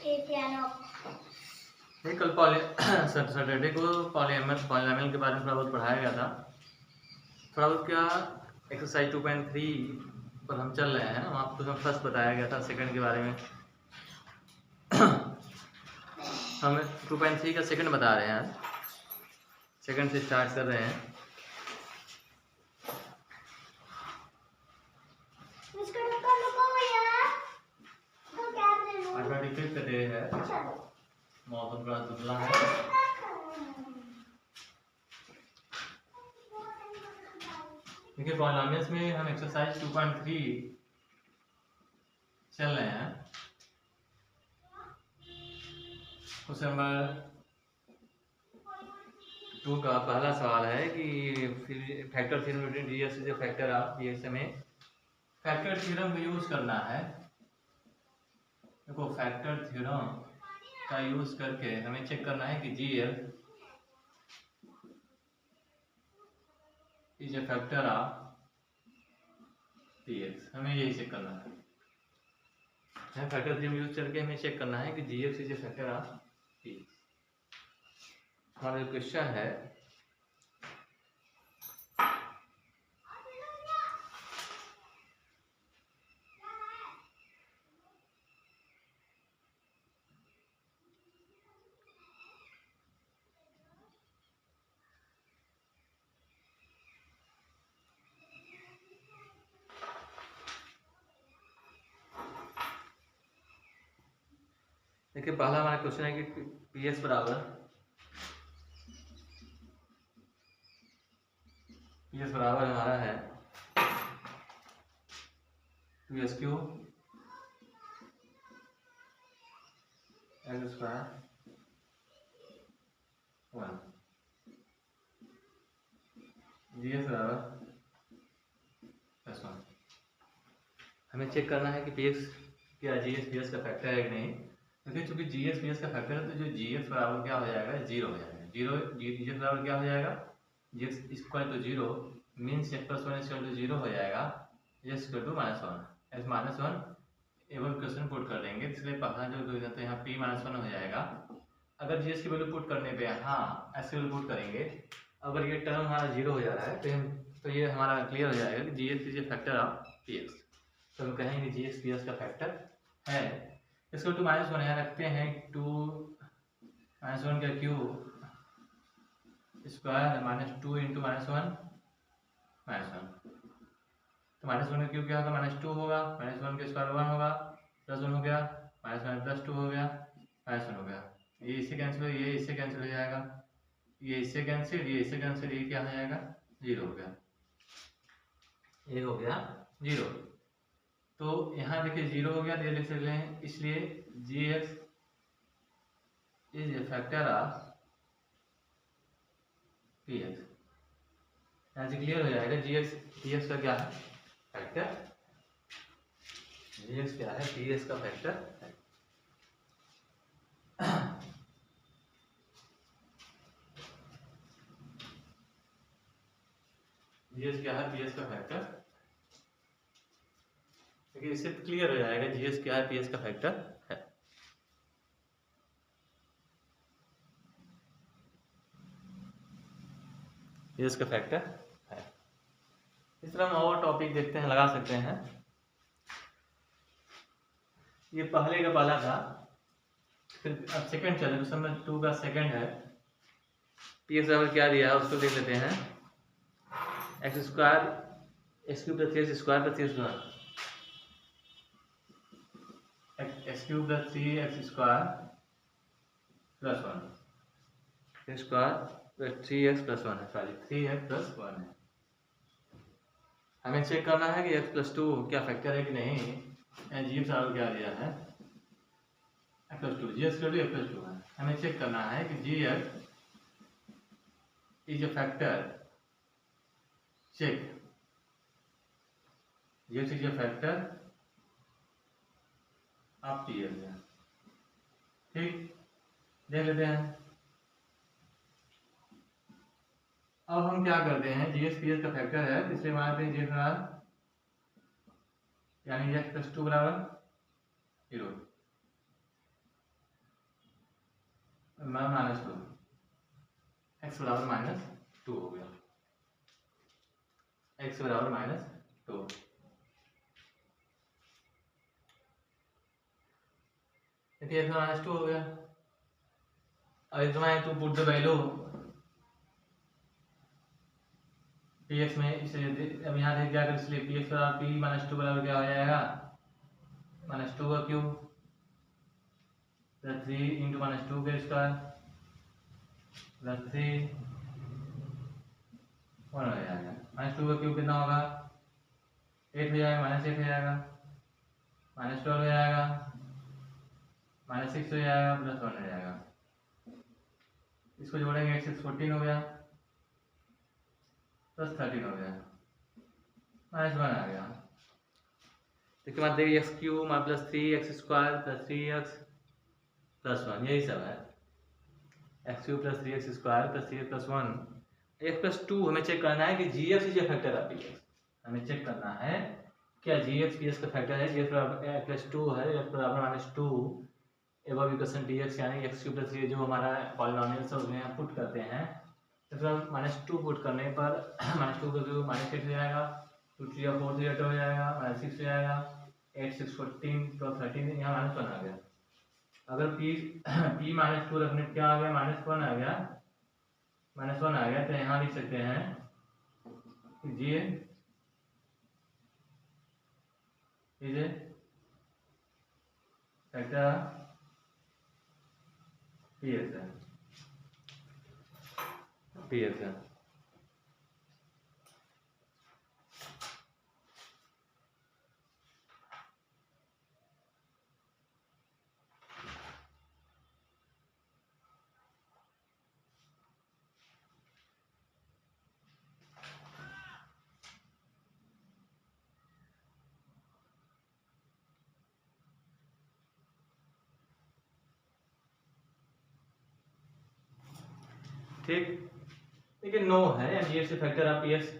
ये कल सैटरडे को पॉलीनॉमियल के बारे में थोड़ा बहुत पढ़ाया गया था। थोड़ा बहुत क्या एक्सरसाइज 2.3 पर हम चल रहे हैं। वहाँ पर फर्स्ट बताया गया था, सेकंड के बारे में हम 2.3 का सेकंड बता रहे हैं। सेकंड से स्टार्ट कर रहे हैं। का डे है, मौसम बड़ा दुबला है। देखिए पॉलीनॉमियल्स में हम एक्सरसाइज 2.3 चल रहे हैं। क्वेश्चन नंबर 2 का पहला सवाल है कि factor theorem GS is a factor of GS में फैक्टर थ्योरम का यूज करना है। देखो फैक्टर थ्योरम का यूज करके हमें चेक करना है कि GF is a factor of px. हमें यही चेक करना है। फैक्टर थ्योरम यूज करके हमें चेक करना है कि GF is a factor of px. हमारा जो क्वेश्चन है देखिए पहला हमारा क्वेश्चन है कि पीएस बराबर हमारा है 2s Q x square 1 GS बराबर +1। हमें चेक करना है कि पीएस क्या जीएस पीएस का फैक्टर है कि नहीं। क्योंकि चूंकि जीएस पीएस का फैक्टर है तो जो जीएस बराबर क्या हो जाएगा, 0 हो जाएगा। जीएस बराबर क्या हो जाएगा, GS equal to 0 means x + 1 equal to 0 हो जाएगा, x इक्वल टू -1। एस -1 एवं क्वेश्चन पुट कर देंगे, इसलिए पहला जो तो यहाँ p -1 हो जाएगा। अगर जीएस की वैल्यू पुट करने पे हाँ ऐसे वैल्यू पुट करेंगे, अगर ये टर्म हमारा 0 हो जा रहा है तो ये हमारा क्लियर हो जाएगा कि GS is a factor of px. तो हम कहेंगे जीएस पीएस का फैक्टर है। इसको टू -1 यहाँ रखते हैं, 2 -1 का क्यूब स्क्वायर -2 × -1 -1। तो -1 का क्यूब क्या होगा, -2 होगा, -1 का स्क्वायर 1 होगा, +1 हो गया, -1 +2 हो गया, -1 हो गया। ये इससे कैंसिल, ये इससे कैंसिल हो जाएगा, ये इससे कैंसिल, ये इससे कैंसिल, ये क्या हो जाएगा, 0 हो गया, ये हो गया 0। तो यहाँ देखिए 0 हो गया, तो ये लिख सकते हैं, इसलिए GX is a factor of px. यहाँ से क्लियर हो जाएगा जीएक्स पीएक्स का क्या है फैक्टर, जीएक्स क्या है पीएक्स का फैक्टर है। जीएस क्या है पीएस का फैक्टर, देखिए इससे क्लियर हो जाएगा जीएस क्या है पीएस का फैक्टर है। पीएस का फैक्टर है। इस तरह हम और टॉपिक देखते हैं, लगा सकते हैं। ये पहले का पहला था, फिर अब सेकंड चले, क्वेश्चन नंबर 2 का सेकंड है। पीएस बराबर क्या दिया है उसको देख लेते हैं, x square x cube + 3x square + 3x square, x cube + 3x square + 1, x square 3x + 1 है, सॉरी 3x + 1 है। हमें चेक करना है कि x + 2 क्या फैक्टर है कि नहीं। जीएस बराबर क्या दिया है, x + 2, जीएस का x + 2 है। हमें चेक करना है कि GS is a factor, check GS is a factor of PS है। ठीक, देख लेते हैं। अब हम क्या करते हैं, जीएस पीएस का फैक्टर है, इसलिए मानते हैं जीएस बराबर यानी x + 2 बराबर 0। -2 x बराबर -2 हो गया, x बराबर -2। देखिए x -2 हो गया। अब इसमें to put the value P X में, इसलिए अब यहाँ देख क्या कर, इसलिए पी एक्स बराबर पी -2 बराबर क्या हो जाएगा, -2 का क्यूब प्लस 3 इंटू -2 का स्क्वायर प्लस 3 1 हो जाएगा। -2 का क्यूब कितना होगा, 8 हो जाएगा, -8 हो जाएगा, -12 हो जाएगा, -6 हो जाएगा, प्लस 1 हो जाएगा। इसको जोड़ेंगे, 6 14 हो गया, प्लस 13 हो गया, -1 आ गया। इसके बाद देखिए x cube plus 3x square plus 3x plus 1, यही सब है। X cube plus 3x square plus 3x plus 1, x plus 2 हमें चेक करना है कि g x is a factor of p x. हमें चेक करना है क्या जी एक्स पी एक्स का फैक्टर है, जी एक्स बराबर प्लस 2 है, x बराबर -2 एबव इक्वेशन डी एक्स, यानी एक्स क्यूब प्लस 3 जो हमारा पॉलिनोमियल सब में पुट करते हैं, -2 पुट करने पर -2 का क्यूब -8 हो जाएगा, 2 3 4 3 8 हो जाएगा, -6 हो जाएगा, 8 6 14 प्लस 13, यहाँ -1 आ गया। अगर p -2 रखने क्या आ गया, -1 आ गया, -1 आ गया, तो यहाँ लिख सकते हैं कि g is a factor p x है, पी एक्स है। ठीक, लेकिन नो है, यानी ये factor of p x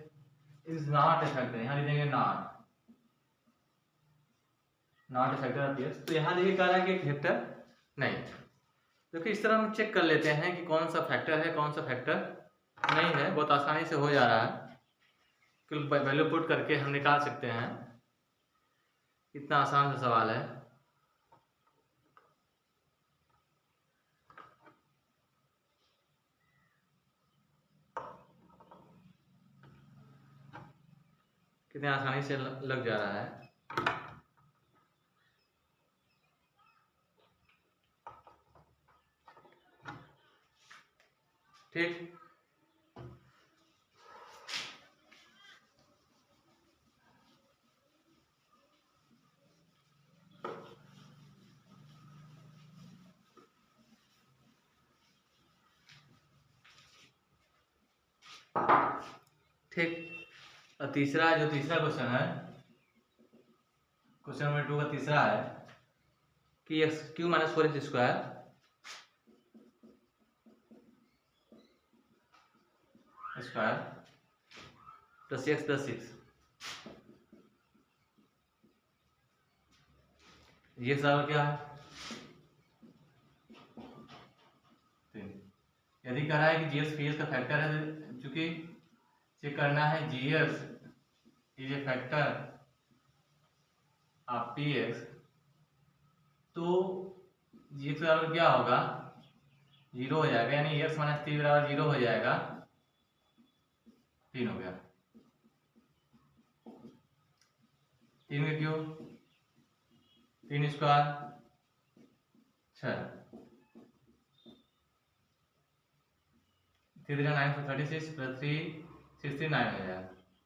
is not a factor, यहाँ लिख देंगे not a factor of p x. तो यहाँ देखिए कह रहा है कि फैक्टर नहीं। देखिए इस तरह हम चेक कर लेते हैं कि कौन सा फैक्टर है, कौन सा फैक्टर नहीं है, बहुत आसानी से हो जा रहा है, क्योंकि वैल्यू पुट करके हम निकाल सकते हैं। इतना आसान सा सवाल है। कितने आसानी से लग जा रहा है। ठीक, ठीक। और तीसरा क्वेश्चन है, क्वेश्चन नंबर 2 का तीसरा है कि x Q minus 4x square plus x plus 6, ये सवाल क्या है, यदि कह रहा है कि जीएस पीएस का फैक्टर है, चूंकि चेक करना है GS is a factor of px, तो जीएस बराबर क्या होगा, 0 हो जाएगा, यानी एक्स माइनस 3 बराबर 0 हो जाएगा, 3 हो गया, 3 का क्यूब 3 स्क्वायर 6, 3 9 36 प्लस 3 69 हो जाएगा।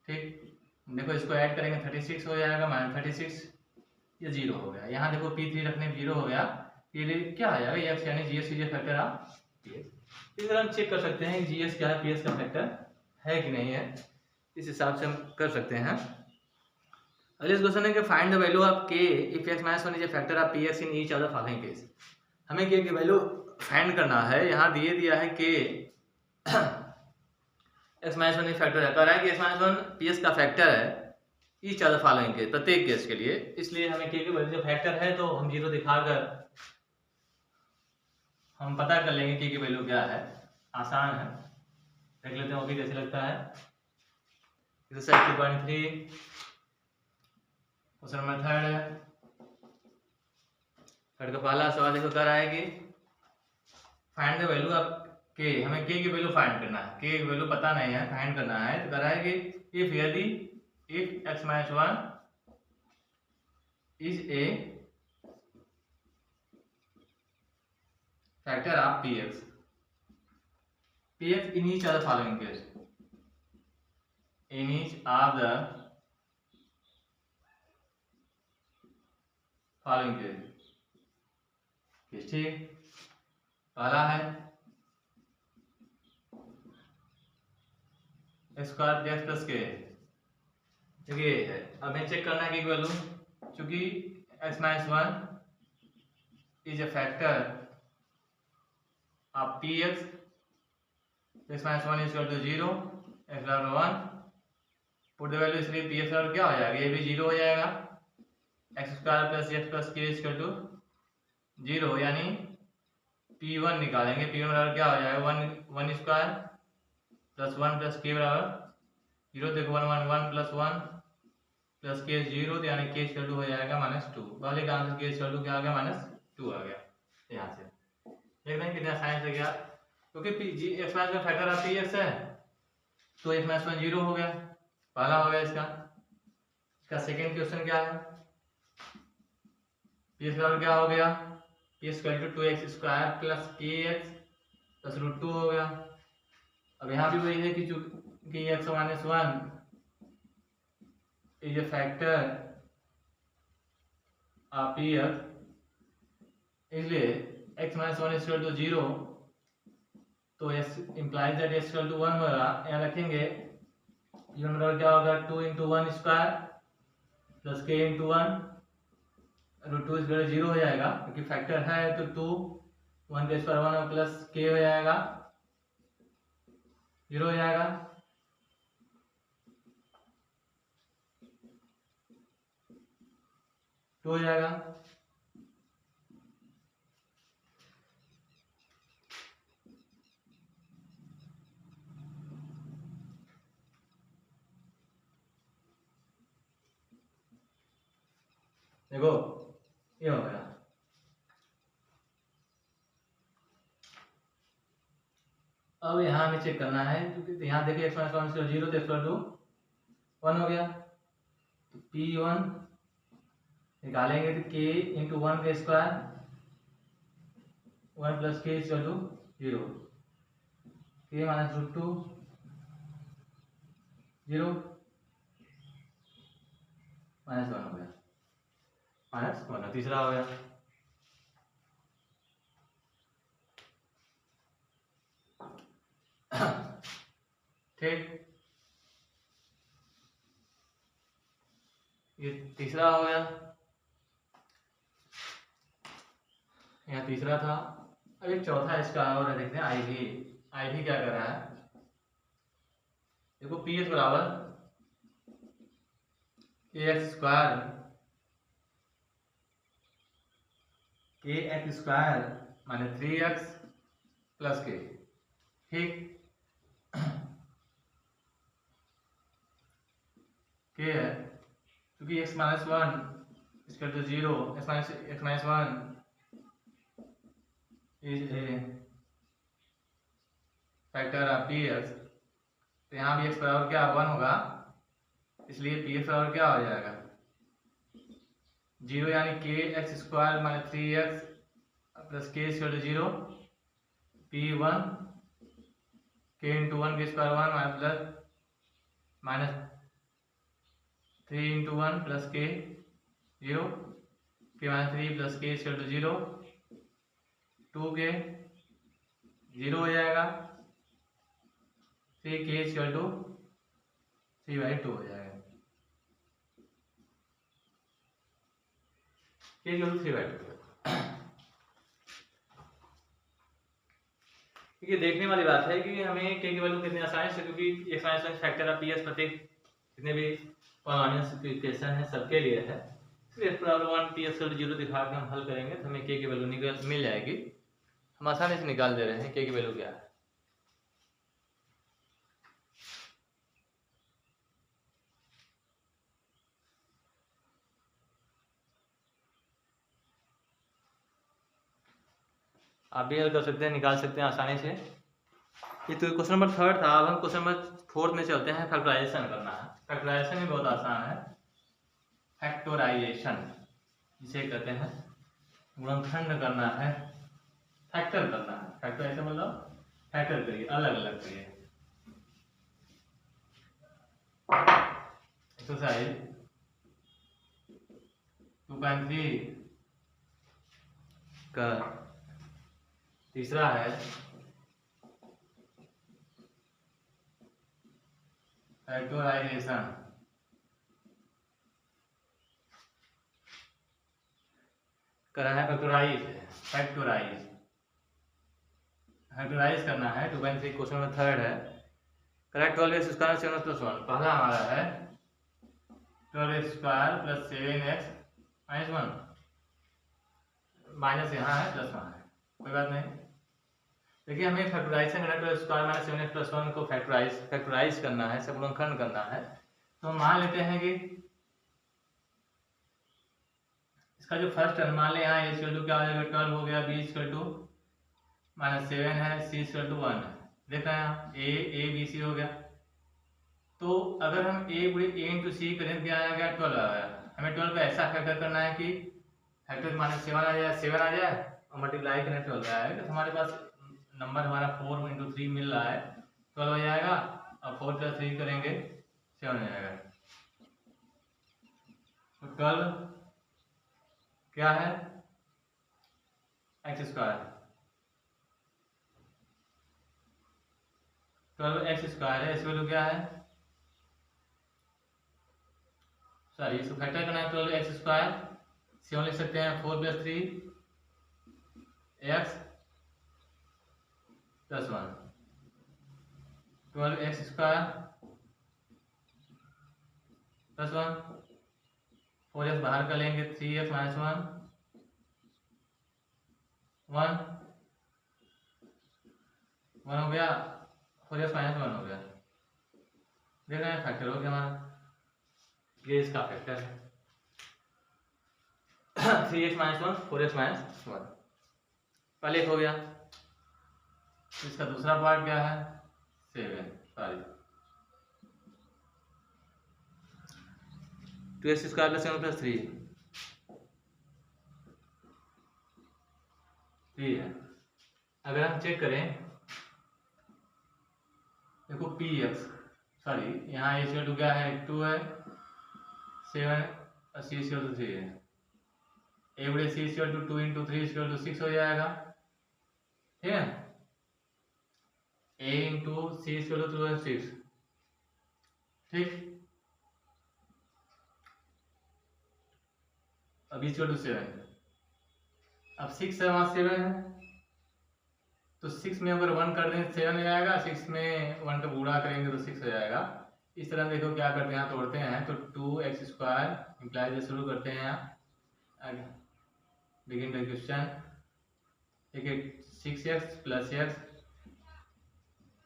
ठीक, देखो इसको ऐड करेंगे 36 हो जाएगा, -36, ये 0 हो गया। यहाँ देखो P3 रखने 0 हो गया, ये क्या आ जाएगा, एक्स यानी GS is a factor of px. इस तरह हम चेक कर सकते हैं कि जीएस क्या है, पीएस का फैक्टर है कि नहीं है, इस हिसाब से हम कर सकते हैं। अगले क्वेश्चन है कि फाइंड द वैल्यू ऑफ के if x minus 1 is a factor of px in each other following case. हमें के की वैल्यू फाइंड करना है। यहाँ दिया है के एक्स माइनस 1 फैक्टर है, कह रहा है कि एक्स माइनस 1 पीएस का फैक्टर है ईच अदर फॉलोइंग के, प्रत्येक केस के लिए। इसलिए हमें के की वैल्यू जो फैक्टर है तो हम 0 दिखाकर हम पता कर लेंगे के की वैल्यू क्या है, आसान है, देख लेते हैं वो भी कैसे लगता है। एक्सरसाइज 2.3 क्वेश्चन नंबर थर्ड है। थर्ड का पहला सवाल देखो कर रहा है कि फाइंड द वैल्यू ऑफ के, हमें के की वैल्यू फाइंड करना है, के की वैल्यू पता नहीं है, फाइंड करना है। तो कर रहा है कि इफ यदि if x minus 1 is A factor of px in each of the following case, in each of the following case, ठीक। पहला है स्क्वायर प्लस प्लस के, देखिए है अब हमें चेक करना है कि वैल्यू, चूंकि x minus 1 is a factor of px, x minus 1 is equal to 0, x बराबर 1, पुट द वैल्यू, इसलिए px बराबर क्या हो जाएगा, ये भी 0 हो जाएगा, x square plus x plus k is equal to 0, यानी p1 निकालेंगे, p1 बराबर क्या हो जाएगा 1 स्क्वायर प्लस 1 प्लस k बराबर 0, देखो 1 1 1 प्लस 1 प्लस k 0, तो यानी k इक्वल टू हो जाएगा -2, पहले का आंसर k इक्वल टू क्या आ गया -2 आ गया। यहाँ से देख रहे हैं कितना आसान से गया, क्योंकि x माइनस का फैक्टर ऑफ px है, तो x माइनस 1 0 हो गया, पहला हो गया इसका। इसका सेकंड क्वेश्चन क्या है, px बराबर क्या हो गया, p equal to 2x square plus kx plus √2 हो गया। अब यहाँ भी वही है कि x minus 1 is a factor of px, इसलिए x माइनस 1 इक्वल टू 0, तो x implies that x equal to 1 होगा, यहाँ रखेंगे p1 बराबर क्या होगा 2 into 1 square plus k into 1 √2 equal to 0 हो जाएगा, क्योंकि फैक्टर है तो 2 1 का स्क्वायर 1 प्लस k हो जाएगा 0 हो जाएगा। टू हो जाएगा, देखो ये हो गया। अब यहाँ हमें चेक करना है, क्योंकि यहाँ देखिए x माइनस 1 0 तो इक्वल टू 1 हो गया, तो p1 निकालेंगे तो k इंटू 1 का square 1 plus k equal to 0, k minus √2 0 -1 हो गया, -1 तीसरा हो गया। ठीक, ये तीसरा हो गया, यहाँ तीसरा था। अब एक चौथा इसका और है, देखते हैं आई भी क्या कर रहा है। देखो px बराबर kx square minus 3x plus k, ठीक, k है क्योंकि x minus 1 equal to 0, x minus 1 is a factor of px, तो यहाँ भी x बराबर क्या 1 होगा, इसलिए px बराबर क्या हो जाएगा 0, यानी kx square minus 3x plus k equal to 0, p1 k into 1 के square 1 plus minus 3 into 1 plus k 0, k minus 3 plus k equal to 0, 2 के 0 हो जाएगा, 3 k इक्वल टू 3/2 हो जाएगा, k इक्वल टू 3/2। ये देखने वाली बात है कि हमें के की वैल्यू कितनी आसानी से, क्योंकि x minus 1 factor of px प्रत्येक जितने भी पॉलिनोमियल्स इक्वेशन है सबके लिए है, इसलिए x बराबर 1 px 0 दिखा के हम हल करेंगे तो हमें के की वैल्यू मिल जाएगी। हम आसानी से निकाल दे रहे हैं के की वैल्यू क्या है। आप भी कर सकते हैं, निकाल सकते हैं आसानी से। ये तो क्वेश्चन नंबर 3 था। अब हम क्वेश्चन नंबर 4 में चलते हैं। फैक्टराइजेशन करना है। फैक्टराइजेशन भी बहुत आसान है। फैक्टराइजेशन जिसे कहते हैं गुणनखंड करना है, फैक्टर करना है। फैक्टराइजेशन मतलब फैक्टर करिए, अलग अलग करिए। एक्सरसाइज 2.3 का तीसरा है फैक्टराइजेशन। करना है फैक्टराइज करना है। 2.3 क्वेश्चन नंबर 3 है। Correct 12x square 7 plus 1। पहला हमारा है 12x square plus 7x minus 1। Minus यहाँ है, प्लस वहाँ है, कोई बात नहीं। देखिए हमें फैक्टराइजेशन करना है। 12x square minus 7x plus 1 को फैक्टराइज करना है, सब गुणनखंड करना है। तो हम मान लेते हैं कि इसका जो फर्स्ट टर्म मान लें यहाँ a इक्वल टू क्या हो जाएगा 12 हो गया, b इक्वल टू माइनस 7 है, c इक्वल टू 1 है। देखा यहाँ a b c हो गया। तो अगर हम a गुणे a इंटू सी करें क्या आ गया 12 आ गया। हमें 12 का ऐसा फैक्टर करना है कि फैक्टर माइनस 7 आ जाए, 7 आ जाए और मल्टीप्लाई करें 12 आएगा। तो हमारे पास नंबर हमारा 4 इंटू 3 मिल रहा है, 12 हो जाएगा। और 4 प्लस 3 करेंगे 7 हो जाएगा। तो 12 क्या है एक्स स्क्वायर, 12 एक्स स्क्वायर है। इस वैल्यू क्या है, सॉरी इसको फैक्टर करना है। 12 एक्स स्क्वायर 7 लिख सकते हैं, 4 plus 3 x plus 1। 12 x square plus 1, 4 बाहर कर लेंगे, 3x माइनस 1 1 हो गया, 4x माइनस 1 हो गया। देख रहे हैं फैक्टर हो गया हमारा, ये इसका फैक्टर है। 3x माइनस 1 4x माइनस 1 पहले एक हो गया। इसका दूसरा पार्ट क्या है 7, sorry 2x square plus 7 plus 3 है। अगर हम चेक करें देखो px, सॉरी यहाँ a टू क्या है 2 है, 7 और c टू 3 है। a बड़े c टू 2 इंटू 3 टू 6 हो जाएगा, ठीक है। a इंटू c टू 2 है 6, ठीक। अब b टू 7, अब 6 है वहाँ 7 है, तो 6 में अगर 1 कर दें 7 हो जाएगा, 6 में 1 का गुणा करेंगे तो 6 हो जाएगा। इस तरह देखो क्या करते हैं, तोड़ते हैं। तो 2x स्क्वायर इंप्लाइज शुरू करते हैं यहाँ, बिगिन द क्वेश्चन। ठीक है 6x plus x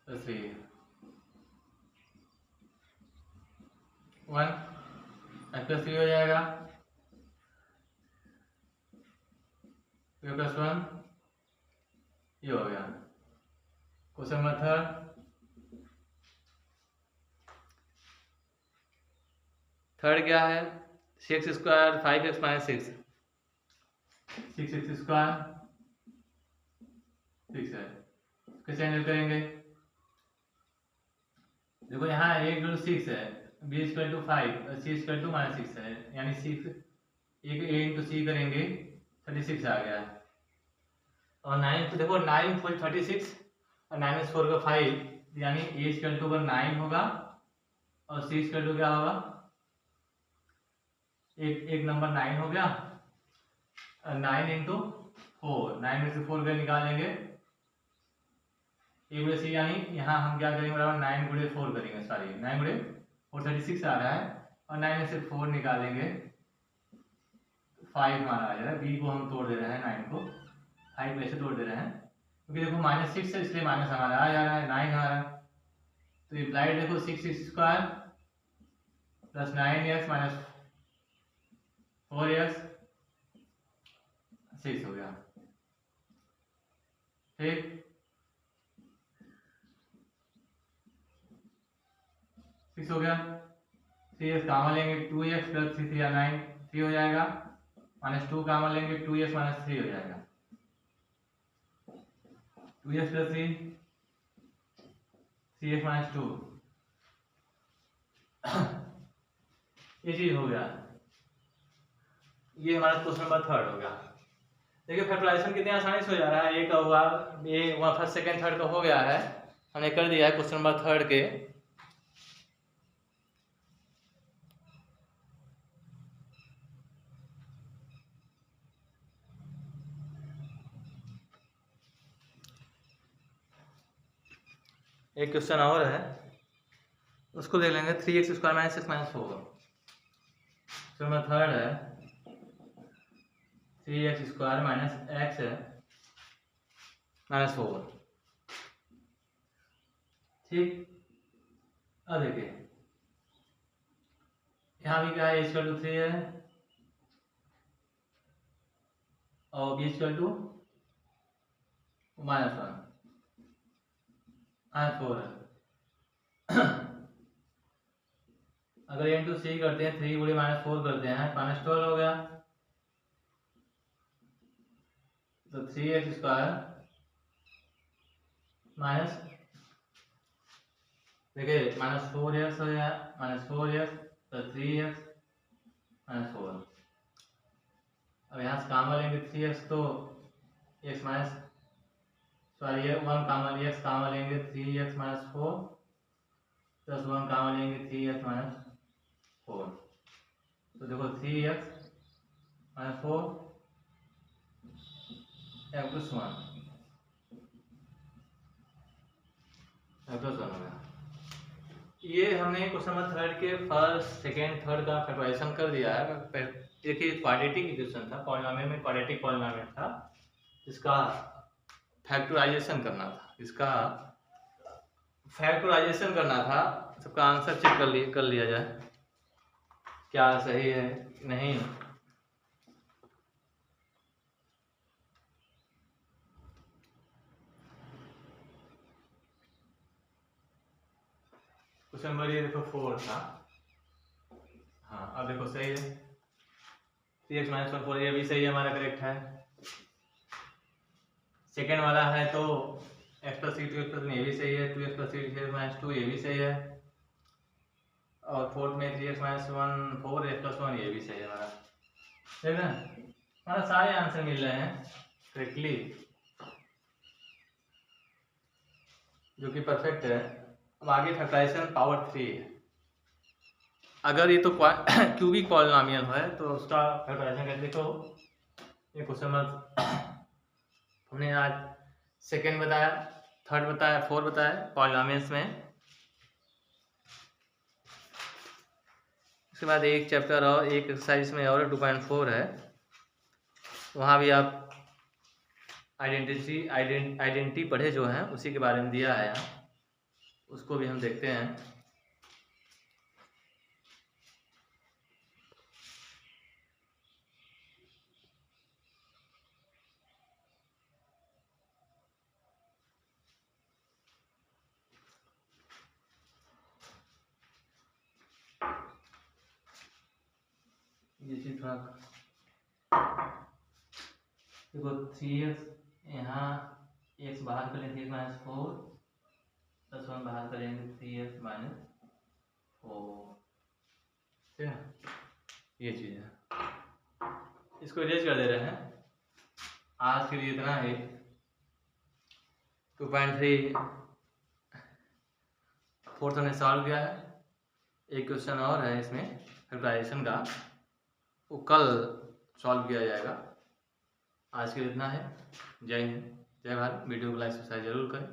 plus 3 1 plus 3 हो जाएगा, प्लस 1 ये हो गया। क्वेश्चन नंबर 3 क्या है 6x square 5x minus 6, 6x square 6 है, कैसे हैंडल करेंगे। देखो यहाँ a इक्वल टू 6 है, b इक्वल टू 5 और c इक्वल टू माइनस 6 है, यानी 6 एक a इंटू सी करेंगे 36 आ गया। और 9 देखो 9 4 36 और 9 4 का 5, यानी a इक्वल टू 9 होगा और c इक्वल टू क्या होगा, एक नंबर 9 हो गया। 9 इंटू 4, 9 में से 4 का निकालेंगे ए गुणे सी, यानी यहाँ हम क्या करेंगे बराबर 9 गुणे 4 करेंगे, सॉरी 9 गुणे 4 36 आ रहा है, और 9 में से 4 निकालेंगे 5 हमारा आ जाएगा। बी को हम तोड़ दे रहे हैं, 9 को 5 में से तोड़ दे रहे हैं क्योंकि देखो -6 है इसलिए माइनस हमारा आ जा रहा है, 9 आ रहा है। तो इम्प्लाइड देखो 6x² plus 9x minus 4x 6 हो गया। ठीक, 6 हो गया। 3x कामन लेंगे 2x प्लस 3 या 9 3 हो जाएगा। -2 कामन लेंगे 2x माइनस 3 हो जाएगा। 2x प्लस 3 3x माइनस 2 ये चीज हो गया। ये हमारा क्वेश्चन नंबर 3 हो गया। देखिए फैक्टराइजेशन कितने आसानी से हो जा रहा है। एक हुआ, ये हुआ फर्स्ट सेकंड थर्ड का हो गया है, हमने कर दिया है क्वेश्चन नंबर 3 के। एक क्वेश्चन और है, उसको देख लेंगे। 3x² minus 6 minus 4 question number 3 है। 3x² minus x minus 4। ठीक, अब देखिए यहाँ भी क्या है, a = 3 है और b = -1 -4 है। अगर a इंटू सी करते हैं, 3 गुणे -4 करते हैं, -12 हो गया। तो 3x² माइनस, देखिए -4x हो गया, -4x प्लस 3x -4। अब यहाँ से कामन लेंगे 3x तो x माइनस, सॉरी ये 1 कामन, x कामन लेंगे 3x माइनस 4 प्लस 1 कामन लेंगे 3x माइनस 4। तो देखो 3x माइनस 4 प्लस 1 हो गया। ये हमने क्वेश्चन नंबर 3 के फर्स्ट सेकेंड थर्ड का फैक्टराइजेशन कर दिया है। देखिए क्वाड्रेटिक इक्वेशन था, पॉलिनोमियल में क्वाड्रेटिक पॉलिनोमियल था, इसका फैक्टराइजेशन करना था, इसका फैक्टराइजेशन करना था। सबका आंसर चेक कर लिया जाए क्या सही है नहीं। क्वेश्चन नंबर ये देखो 4 था। हाँ अब देखो सही है, 3x माइनस 1 4, ये भी सही है, हमारा करेक्ट है। सेकेंड वाला है तो x प्लस 3 2x प्लस 1 ये भी सही है, 2x प्लस 3 माइनस 2 ये भी सही है, और फोर्थ में 3x माइनस 1 4 x प्लस 1 ये भी सही है हमारा। ठीक है, हमारा सारे आंसर मिल रहे हैं करेक्टली, जो कि परफेक्ट है। अब आगे फैक्टराइजेशन पावर 3 है। अगर ये तो क्यूबिक पॉलिनोमियल है तो उसका फैक्टराइजेशन कैसे, देखो ये क्वेश्चन नंबर हमने आज सेकेंड बताया, थर्ड बताया, फोर्थ बताया पॉलिनोमियल्स में। उसके बाद एक चैप्टर और एक एक्सरसाइज में और 2.4 है, वहाँ भी आप आइडेंटिटी पढ़े जो हैं उसी के बारे में दिया है यहाँ, उसको भी हम देखते हैं। ये चीज थोड़ा देखो 3x यहाँ x बाहर कर लेंगे 3x माइनस 4 प्लस 1 बाहर करेंगे 3x माइनस 4। ठीक है, ये चीज़ है, इसको इरेज कर दे रहे हैं। आज के लिए इतना ही। 2.3 फोर्थ हमने सॉल्व किया है। एक क्वेश्चन और है इसमें फैक्टराइजेशन का, वो कल सॉल्व किया जाएगा। आज के लिए इतना है। जय हिंद, जय भारत। वीडियो को लाइक सब्सक्राइब जरूर करें।